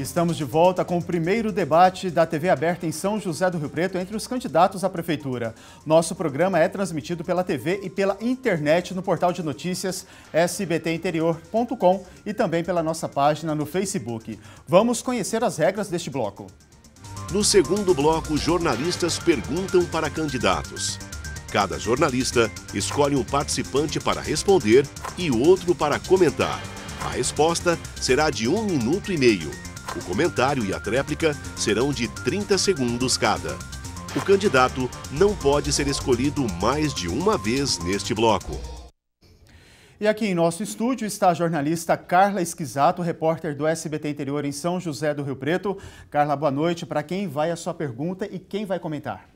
Estamos de volta com o primeiro debate da TV aberta em São José do Rio Preto entre os candidatos à prefeitura. Nosso programa é transmitido pela TV e pela internet no portal de notícias sbtinterior.com e também pela nossa página no Facebook. Vamos conhecer as regras deste bloco. No segundo bloco, jornalistas perguntam para candidatos. Cada jornalista escolhe um participante para responder e outro para comentar. A resposta será de 1 minuto e meio. O comentário e a tréplica serão de 30 segundos cada. O candidato não pode ser escolhido mais de uma vez neste bloco. E aqui em nosso estúdio está a jornalista Carla Esquisato, repórter do SBT Interior em São José do Rio Preto. Carla, boa noite. Para quem vai a sua pergunta e quem vai comentar?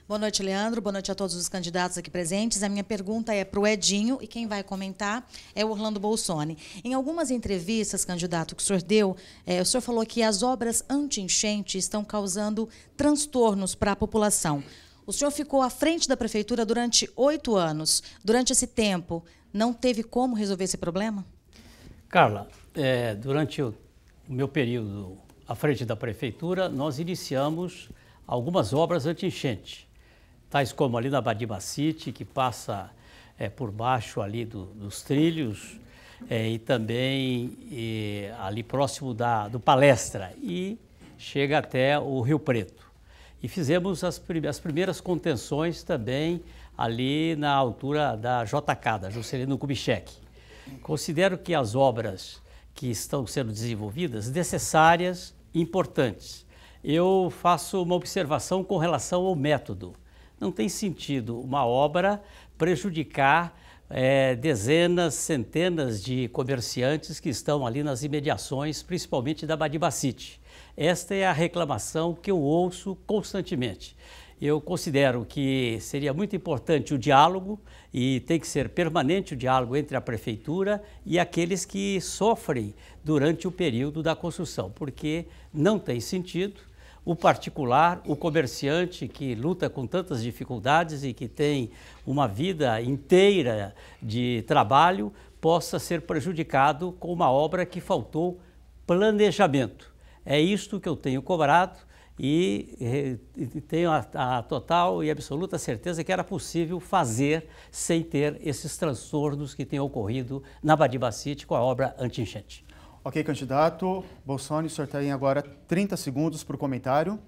Boa noite, Leandro. Boa noite a todos os candidatos aqui presentes. A minha pergunta é para o Edinho e quem vai comentar é o Orlando Bolsoni. Em algumas entrevistas, candidato, que o senhor deu, o senhor falou que as obras anti-enchente estão causando transtornos para a população. O senhor ficou à frente da prefeitura durante 8 anos. Durante esse tempo, não teve como resolver esse problema? Carla, durante o meu período à frente da prefeitura, nós iniciamos algumas obras anti-enchente, tais como ali na Badibacite, que passa por baixo ali dos trilhos, e também ali próximo do Palestra, e chega até o Rio Preto. E fizemos as primeiras contenções também ali na altura da JK, da Juscelino Kubitschek. Considero que as obras que estão sendo desenvolvidas, necessárias e importantes. Eu faço uma observação com relação ao método. Não tem sentido uma obra prejudicar dezenas, centenas de comerciantes que estão ali nas imediações, principalmente da Badibacite. Esta é a reclamação que eu ouço constantemente. Eu considero que seria muito importante o diálogo e tem que ser permanente o diálogo entre a prefeitura e aqueles que sofrem durante o período da construção, porque não tem sentido o particular, o comerciante que luta com tantas dificuldades e que tem uma vida inteira de trabalho possa ser prejudicado com uma obra que faltou planejamento. É isto que eu tenho cobrado e tenho a total e absoluta certeza que era possível fazer sem ter esses transtornos que têm ocorrido na Badibacite com a obra anti-enchente. Ok, candidato Bolsoni, o senhor tem agora 30 segundos para o comentário.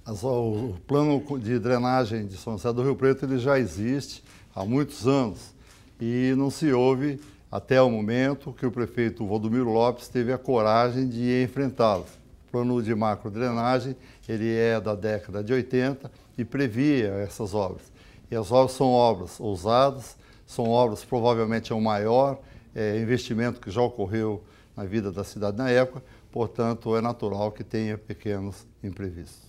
O plano de drenagem de São José do Rio Preto ele já existe há muitos anos e não se houve até o momento que o prefeito Valdomiro Lopes teve a coragem de enfrentá-lo. O plano de macrodrenagem ele é da década de 80 e previa essas obras. E as obras são obras ousadas, são obras provavelmente o maior investimento que já ocorreu na vida da cidade na época, portanto é natural que tenha pequenos imprevistos.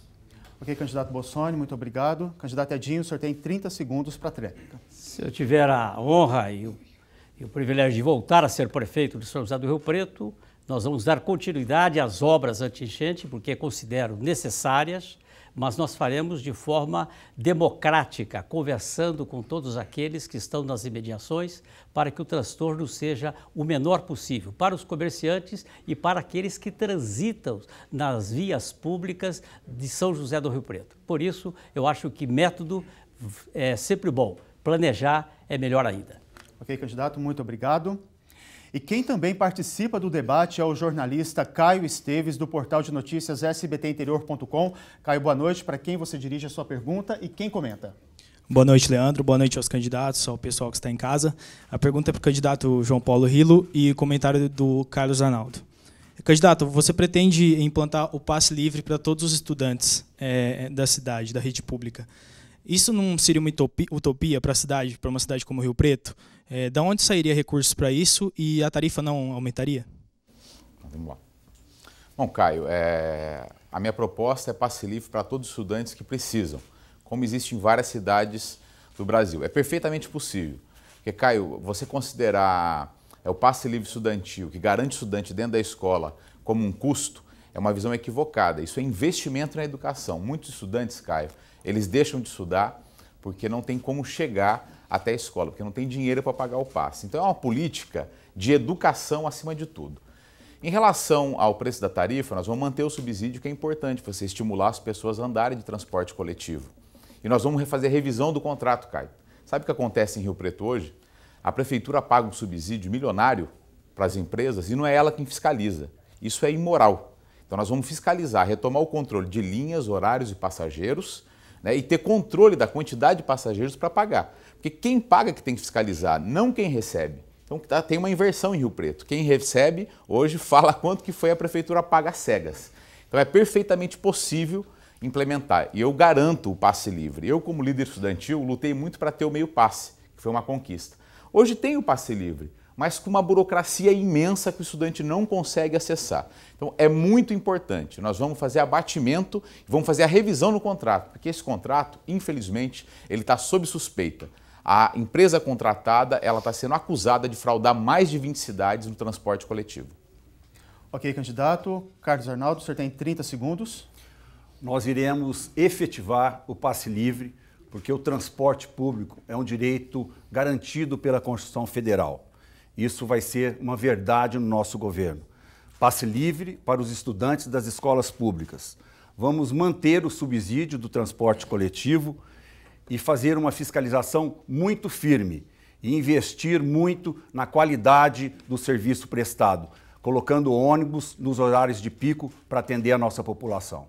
Ok, candidato Bolsoni, muito obrigado. Candidato Edinho, o senhor tem 30 segundos para a tréplica. Se eu tiver a honra e o privilégio de voltar a ser prefeito de São José do Rio Preto, nós vamos dar continuidade às obras anti-enchente, porque considero necessárias, mas nós faremos de forma democrática, conversando com todos aqueles que estão nas imediações, para que o transtorno seja o menor possível para os comerciantes e para aqueles que transitam nas vias públicas de São José do Rio Preto. Por isso, eu acho que método é sempre bom, planejar é melhor ainda. Ok, candidato, muito obrigado. E quem também participa do debate é o jornalista Caio Esteves, do portal de notícias sbtinterior.com. Caio, boa noite. Para quem você dirige a sua pergunta e quem comenta? Boa noite, Leandro. Boa noite aos candidatos, ao pessoal que está em casa. A pergunta é para o candidato João Paulo Rilo e o comentário do Carlos Arnaldo. Candidato, você pretende implantar o passe livre para todos os estudantes da cidade, da rede pública. Isso não seria uma utopia para a cidade, para uma cidade como Rio Preto? Da onde sairia recursos para isso e a tarifa não aumentaria? Vamos lá. Bom, Caio, a minha proposta é passe livre para todos os estudantes que precisam, como existe em várias cidades do Brasil. É perfeitamente possível. Porque, Caio, você considerar o passe livre estudantil, que garante o estudante dentro da escola, como um custo, é uma visão equivocada. Isso é investimento na educação. Muitos estudantes, Caio, eles deixam de estudar porque não tem como chegar até a escola, porque não tem dinheiro para pagar o passe. Então é uma política de educação acima de tudo. Em relação ao preço da tarifa, nós vamos manter o subsídio, que é importante, você estimular as pessoas a andarem de transporte coletivo. E nós vamos fazer a revisão do contrato, Caio. Sabe o que acontece em Rio Preto hoje? A prefeitura paga um subsídio milionário para as empresas e não é ela quem fiscaliza. Isso é imoral. Então nós vamos fiscalizar, retomar o controle de linhas, horários e passageiros, né, e ter controle da quantidade de passageiros para pagar. Porque quem paga que tem que fiscalizar, não quem recebe. Então tem uma inversão em Rio Preto. Quem recebe hoje fala quanto que foi a prefeitura paga às cegas. Então é perfeitamente possível implementar. E eu garanto o passe livre. Eu, como líder estudantil, lutei muito para ter o meio passe, que foi uma conquista. Hoje tem o passe livre, mas com uma burocracia imensa que o estudante não consegue acessar. Então é muito importante. Nós vamos fazer abatimento, vamos fazer a revisão no contrato, porque esse contrato, infelizmente, ele está sob suspeita. A empresa contratada, ela está sendo acusada de fraudar mais de 20 cidades no transporte coletivo. Ok, candidato. Carlos Arnaldo, o senhor tem 30 segundos. Nós iremos efetivar o passe livre, porque o transporte público é um direito garantido pela Constituição Federal. Isso vai ser uma verdade no nosso governo. Passe livre para os estudantes das escolas públicas. Vamos manter o subsídio do transporte coletivo e fazer uma fiscalização muito firme e investir muito na qualidade do serviço prestado, colocando ônibus nos horários de pico para atender a nossa população.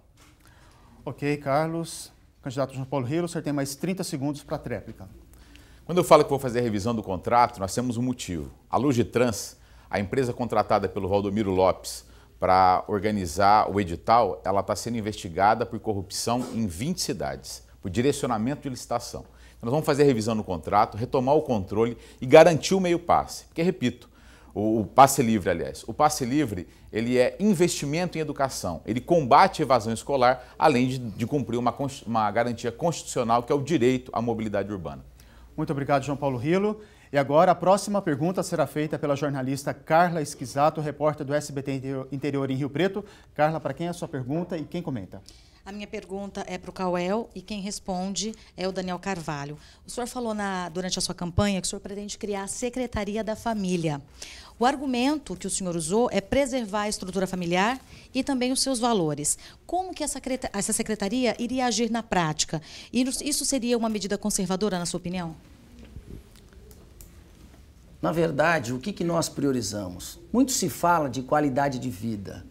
Ok, Carlos. Candidato João Paulo Hilo, o senhor tem mais 30 segundos para a tréplica. Quando eu falo que vou fazer a revisão do contrato, nós temos um motivo. A Lugitrans, a empresa contratada pelo Valdomiro Lopes para organizar o edital, ela está sendo investigada por corrupção em 20 cidades, por direcionamento de licitação. Então, nós vamos fazer a revisão no contrato, retomar o controle e garantir o meio passe. Porque, repito, o passe livre, aliás, o passe livre, ele é investimento em educação, ele combate a evasão escolar, além de cumprir uma garantia constitucional, que é o direito à mobilidade urbana. Muito obrigado, João Paulo Hilo. E agora a próxima pergunta será feita pela jornalista Carla Esquisato, repórter do SBT Interior em Rio Preto. Carla, para quem é a sua pergunta e quem comenta? A minha pergunta é para o Cauel e quem responde é o Daniel Carvalho. O senhor falou durante a sua campanha que o senhor pretende criar a Secretaria da Família. O argumento que o senhor usou é preservar a estrutura familiar e também os seus valores. Como que essa secretaria iria agir na prática? Isso seria uma medida conservadora, na sua opinião? Na verdade, o que nós priorizamos? Muito se fala de qualidade de vida.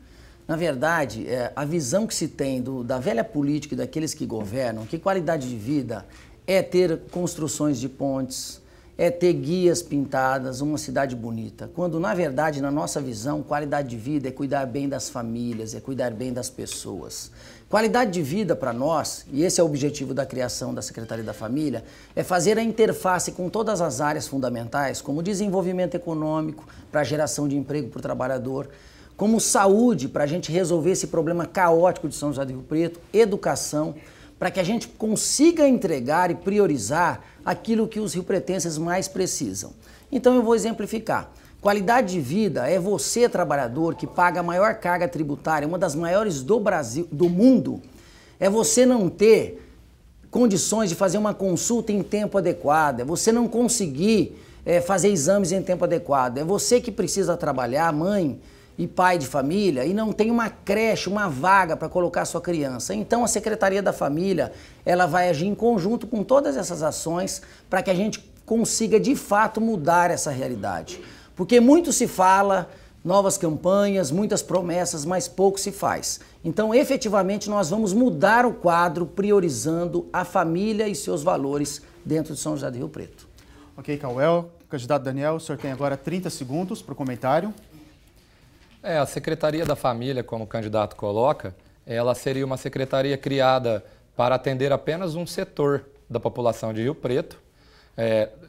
Na verdade, a visão que se tem da velha política e daqueles que governam, que qualidade de vida é ter construções de pontes, é ter guias pintadas, uma cidade bonita. Quando, na verdade, na nossa visão, qualidade de vida é cuidar bem das famílias, é cuidar bem das pessoas. Qualidade de vida para nós, e esse é o objetivo da criação da Secretaria da Família, é fazer a interface com todas as áreas fundamentais, como desenvolvimento econômico, para a geração de emprego para o trabalhador, como saúde, para a gente resolver esse problema caótico de São José do Rio Preto, educação, para que a gente consiga entregar e priorizar aquilo que os riopretenses mais precisam. Então eu vou exemplificar. Qualidade de vida é você, trabalhador, que paga a maior carga tributária, uma das maiores do Brasil, do mundo, é você não ter condições de fazer uma consulta em tempo adequado, é você não conseguir fazer exames em tempo adequado, é você que precisa trabalhar, mãe e pai de família, e não tem uma creche, uma vaga para colocar sua criança. Então a Secretaria da Família, ela vai agir em conjunto com todas essas ações para que a gente consiga de fato mudar essa realidade. Porque muito se fala, novas campanhas, muitas promessas, mas pouco se faz. Então, efetivamente, nós vamos mudar o quadro priorizando a família e seus valores dentro de São José do Rio Preto. Ok, Cauel. Candidato Daniel, o senhor tem agora 30 segundos para o comentário. A Secretaria da Família, como o candidato coloca, ela seria uma secretaria criada para atender apenas um setor da população de Rio Preto.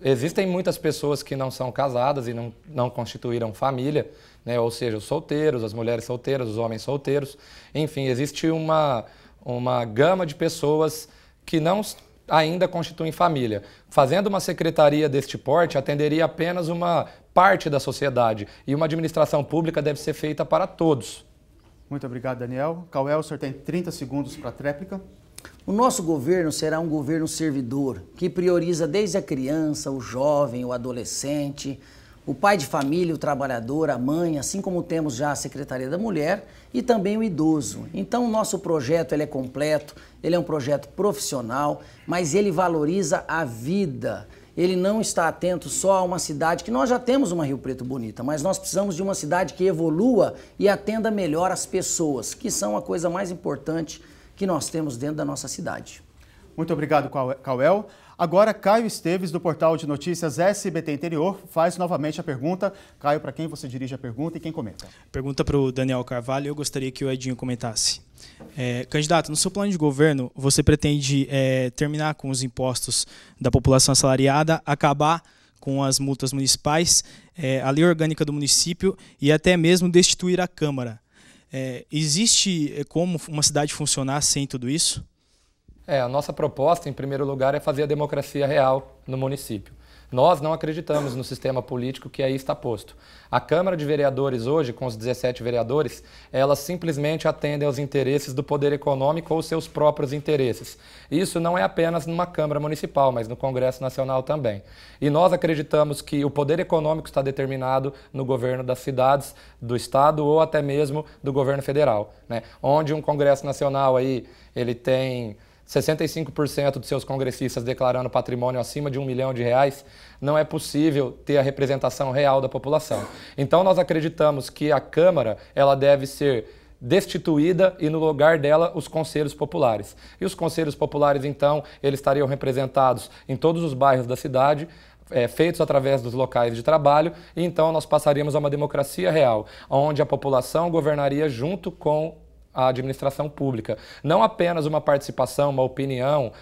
Existem muitas pessoas que não são casadas e não constituíram família, né? Ou seja, os solteiros, as mulheres solteiras, os homens solteiros. Enfim, existe uma gama de pessoas que não ainda constituem família. Fazendo uma secretaria deste porte, atenderia apenas uma parte da sociedade e uma administração pública deve ser feita para todos. Muito obrigado, Daniel. Cauel, o senhor tem 30 segundos para a tréplica. O nosso governo será um governo servidor, que prioriza desde a criança, o jovem, o adolescente, o pai de família, o trabalhador, a mãe, assim como temos já a Secretaria da Mulher e também o idoso. Então o nosso projeto ele é completo, ele é um projeto profissional, mas ele valoriza a vida. Ele não está atento só a uma cidade, que nós já temos uma Rio Preto bonita, mas nós precisamos de uma cidade que evolua e atenda melhor as pessoas, que são a coisa mais importante que nós temos dentro da nossa cidade. Muito obrigado, Cauel. Agora, Caio Esteves, do portal de notícias SBT Interior, faz novamente a pergunta. Caio, para quem você dirige a pergunta e quem comenta? Pergunta para o Daniel Carvalho, eu gostaria que o Edinho comentasse. Candidato, no seu plano de governo, você pretende terminar com os impostos da população assalariada, acabar com as multas municipais, a lei orgânica do município e até mesmo destituir a Câmara. Existe como uma cidade funcionar sem tudo isso? A nossa proposta, em primeiro lugar, é fazer a democracia real no município. Nós não acreditamos no sistema político que aí está posto. A Câmara de Vereadores hoje, com os 17 vereadores, elas simplesmente atendem aos interesses do poder econômico ou seus próprios interesses. Isso não é apenas numa Câmara Municipal, mas no Congresso Nacional também. E nós acreditamos que o poder econômico está determinado no governo das cidades, do Estado ou até mesmo do governo federal, né? Onde um Congresso Nacional aí, ele tem 65% de seus congressistas declarando patrimônio acima de R$1 milhão, não é possível ter a representação real da população. Então nós acreditamos que a Câmara ela deve ser destituída e no lugar dela os conselhos populares. E os conselhos populares, então, eles estariam representados em todos os bairros da cidade, feitos através dos locais de trabalho, e então nós passaríamos a uma democracia real, onde a população governaria junto com a administração pública. Não apenas uma participação, uma opinião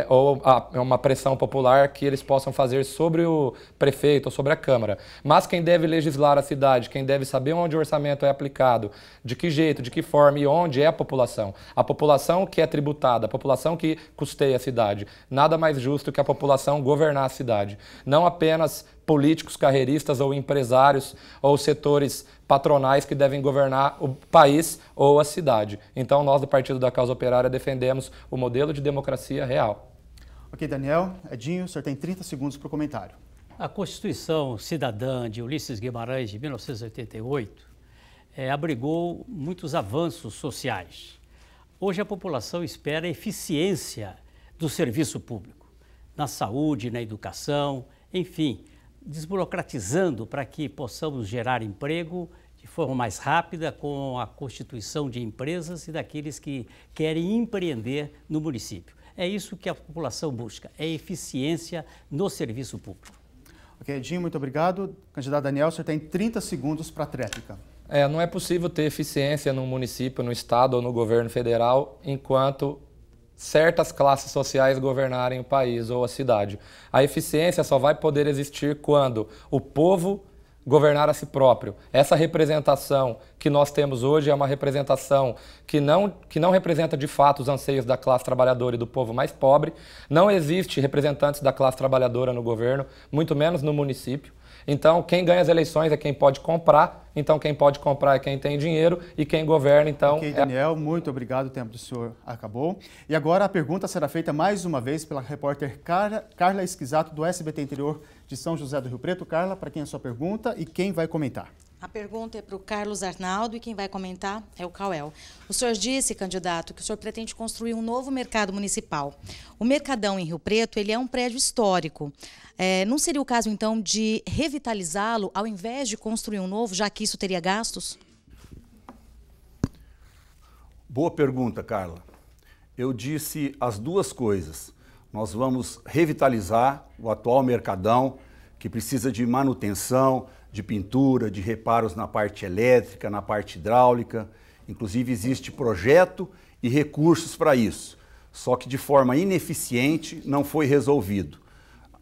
ou uma pressão popular que eles possam fazer sobre o prefeito ou sobre a Câmara. Mas quem deve legislar a cidade, quem deve saber onde o orçamento é aplicado, de que jeito, de que forma e onde é a população. A população que é tributada, a população que custeia a cidade. Nada mais justo que a população governar a cidade. Não apenas políticos, carreiristas ou empresários ou setores patronais que devem governar o país ou a cidade. Então, nós do Partido da Causa Operária defendemos o modelo de democracia real. Ok, Daniel. Edinho, o senhor tem 30 segundos para o comentário. A Constituição Cidadã de Ulisses Guimarães, de 1988, abrigou muitos avanços sociais. Hoje, a população espera a eficiência do serviço público, na saúde, na educação, enfim, desburocratizando para que possamos gerar emprego de forma mais rápida com a constituição de empresas e daqueles que querem empreender no município. É isso que a população busca, é eficiência no serviço público. Ok, Edinho, muito obrigado. Candidato Daniel, o senhor tem 30 segundos para a tréplica. Não é possível ter eficiência no município, no estado ou no governo federal enquanto certas classes sociais governarem o país ou a cidade. A eficiência só vai poder existir quando o povo governar a si próprio. Essa representação que nós temos hoje é uma representação que não representa de fato os anseios da classe trabalhadora e do povo mais pobre. Não existe representantes da classe trabalhadora no governo, muito menos no município. Então, quem ganha as eleições é quem pode comprar, então quem pode comprar é quem tem dinheiro e quem governa, então... Ok, Daniel, muito obrigado, o tempo do senhor acabou. E agora a pergunta será feita mais uma vez pela repórter Carla Esquisato, do SBT Interior de São José do Rio Preto. Carla, para quem é a sua pergunta e quem vai comentar? A pergunta é para o Carlos Arnaldo e quem vai comentar é o Cauel. O senhor disse, candidato, que o senhor pretende construir um novo mercado municipal. O Mercadão em Rio Preto, ele é um prédio histórico. Não seria o caso, então, de revitalizá-lo ao invés de construir um novo, já que isso teria gastos? Boa pergunta, Carla. Eu disse as duas coisas. Nós vamos revitalizar o atual Mercadão, que precisa de manutenção, de pintura, de reparos na parte elétrica, na parte hidráulica. Inclusive, existe projeto e recursos para isso. Só que de forma ineficiente não foi resolvido.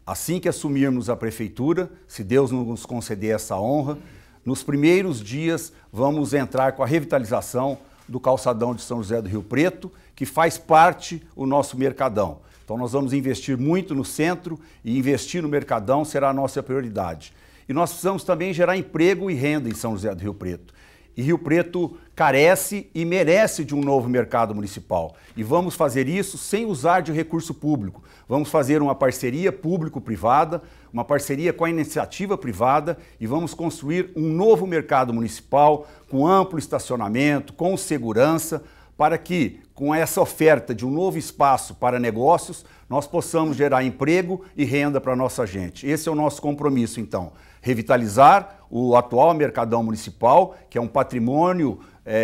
Assim que assumirmos a prefeitura, se Deus nos conceder essa honra, nos primeiros dias vamos entrar com a revitalização do calçadão de São José do Rio Preto, que faz parte do nosso Mercadão. Então nós vamos investir muito no centro e investir no Mercadão será a nossa prioridade. E nós precisamos também gerar emprego e renda em São José do Rio Preto. E Rio Preto carece e merece de um novo mercado municipal. E vamos fazer isso sem usar de recurso público. Vamos fazer uma parceria público-privada, uma parceria com a iniciativa privada e vamos construir um novo mercado municipal com amplo estacionamento, com segurança, para que, com essa oferta de um novo espaço para negócios, nós possamos gerar emprego e renda para a nossa gente. Esse é o nosso compromisso, então. Revitalizar o atual Mercadão Municipal, que é um patrimônio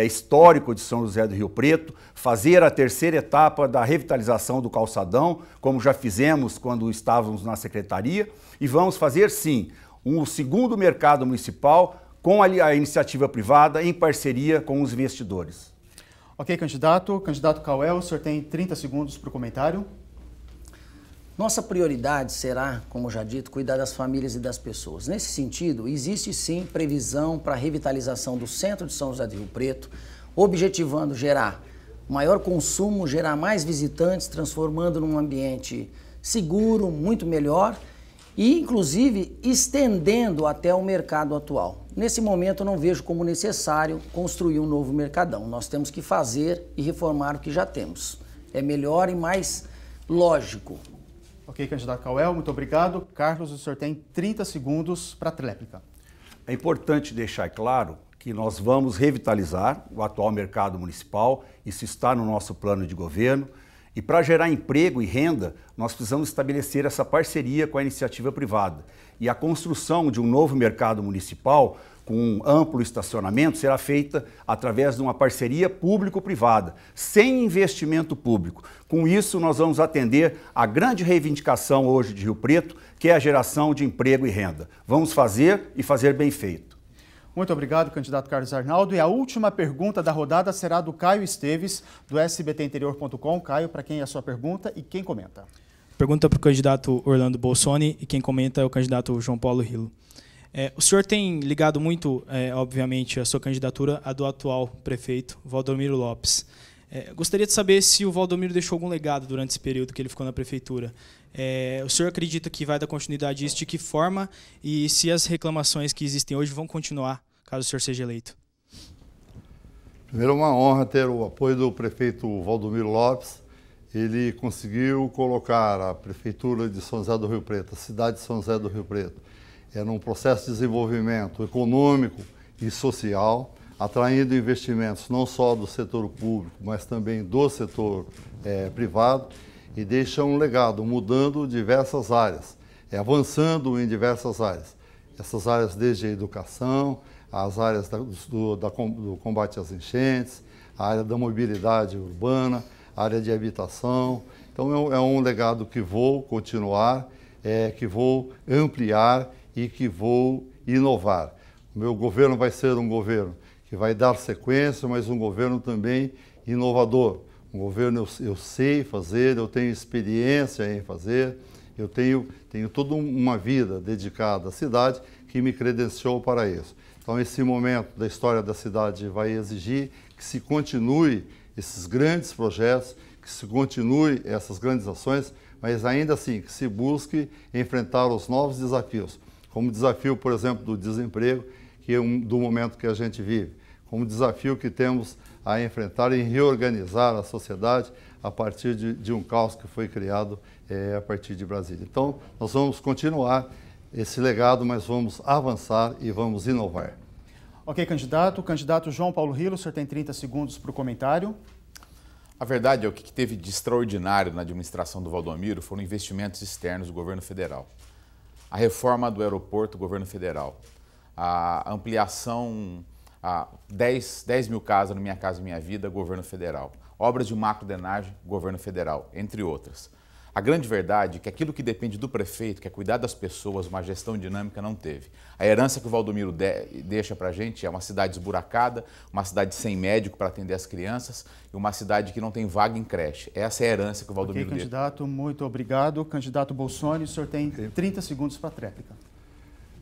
histórico de São José do Rio Preto, fazer a terceira etapa da revitalização do calçadão, como já fizemos quando estávamos na secretaria, e vamos fazer, sim, um segundo mercado municipal com a iniciativa privada em parceria com os investidores. Ok, candidato. Candidato Cauel, o senhor tem 30 segundos para o comentário. Nossa prioridade será, como já dito, cuidar das famílias e das pessoas. Nesse sentido, existe sim previsão para a revitalização do centro de São José do Rio Preto, objetivando gerar maior consumo, gerar mais visitantes, transformando num ambiente seguro, muito melhor e, inclusive, estendendo até o mercado atual. Nesse momento, eu não vejo como necessário construir um novo mercadão. Nós temos que fazer e reformar o que já temos. É melhor e mais lógico. Ok, candidato Cauel, muito obrigado. Carlos, o senhor tem 30 segundos para a tréplica. É importante deixar claro que nós vamos revitalizar o atual mercado municipal, isso está no nosso plano de governo, e para gerar emprego e renda, nós precisamos estabelecer essa parceria com a iniciativa privada. E a construção de um novo mercado municipal com um amplo estacionamento será feita através de uma parceria público-privada, sem investimento público. Com isso, nós vamos atender a grande reivindicação hoje de Rio Preto, que é a geração de emprego e renda. Vamos fazer e fazer bem feito. Muito obrigado, candidato Carlos Arnaldo. E a última pergunta da rodada será do Caio Esteves, do sbtinterior.com. Caio, para quem é a sua pergunta e quem comenta? Pergunta para o candidato Orlando Bolsoni e quem comenta é o candidato João Paulo Rilo. O senhor tem ligado muito, obviamente, a sua candidatura à do atual prefeito, Valdomiro Lopes. Gostaria de saber se o Valdomiro deixou algum legado durante esse período que ele ficou na prefeitura. O senhor acredita que vai dar continuidade a isso, de que forma, e se as reclamações que existem hoje vão continuar, caso o senhor seja eleito? Primeiro, é uma honra ter o apoio do prefeito Valdomiro Lopes. Ele conseguiu colocar a prefeitura de São José do Rio Preto, a cidade de São José do Rio Preto, num processo de desenvolvimento econômico e social, atraindo investimentos não só do setor público, mas também do setor privado, e deixa um legado, mudando diversas áreas, avançando em diversas áreas. Essas áreas desde a educação, as áreas do combate às enchentes, a área da mobilidade urbana, a área de habitação. Então é um legado que vou continuar, que vou ampliar e que vou inovar. O meu governo vai ser um governo que vai dar sequência, mas um governo também inovador. Um governo eu sei fazer, eu tenho experiência em fazer, eu tenho toda uma vida dedicada à cidade que me credenciou para isso. Então esse momento da história da cidade vai exigir que se continue esses grandes projetos, que se continue essas grandes ações, mas ainda assim que se busque enfrentar os novos desafios, como o desafio, por exemplo, do desemprego, que é do momento que a gente vive, como desafio que temos a enfrentar e reorganizar a sociedade a partir de um caos que foi criado a partir de Brasília. Então, nós vamos continuar esse legado, mas vamos avançar e vamos inovar. Ok, candidato. Candidato João Paulo Rilo, o senhor tem 30 segundos para o comentário. A verdade é o que teve de extraordinário na administração do Valdomiro foram investimentos externos do governo federal. A reforma do aeroporto, governo federal. A ampliação, 10 mil casas no Minha Casa Minha Vida, governo federal. Obras de macro-drenagem, governo federal, entre outras. A grande verdade é que aquilo que depende do prefeito, que é cuidar das pessoas, uma gestão dinâmica, não teve. A herança que o Valdomiro deixa para a gente é uma cidade esburacada, uma cidade sem médico para atender as crianças e uma cidade que não tem vaga em creche. Essa é a herança que o Valdomiro deixa. Candidato, muito obrigado. Candidato Bolsoni, o senhor tem 30 segundos para a tréplica.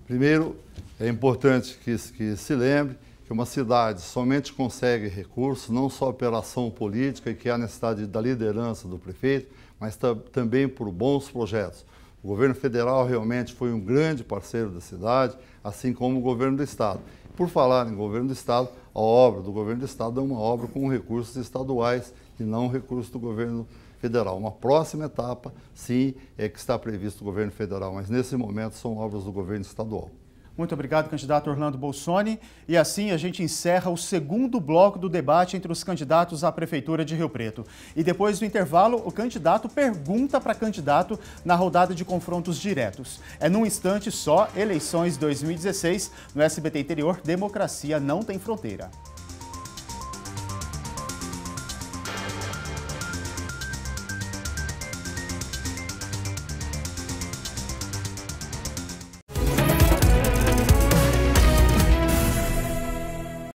Primeiro, é importante que se lembre que uma cidade somente consegue recursos não só pela ação política, que é a necessidade da liderança do prefeito, mas também por bons projetos. O governo federal realmente foi um grande parceiro da cidade, assim como o governo do estado. Por falar em governo do estado, a obra do governo do estado é uma obra com recursos estaduais e não recursos do governo federal. Uma próxima etapa, sim, é que está previsto o governo federal, mas nesse momento são obras do governo estadual. Muito obrigado, candidato Orlando Bolsoni. E assim a gente encerra o segundo bloco do debate entre os candidatos à Prefeitura de Rio Preto. E depois do intervalo, o candidato pergunta para candidato na rodada de confrontos diretos. É num instante só, eleições 2016, no SBT Interior, democracia não tem fronteira.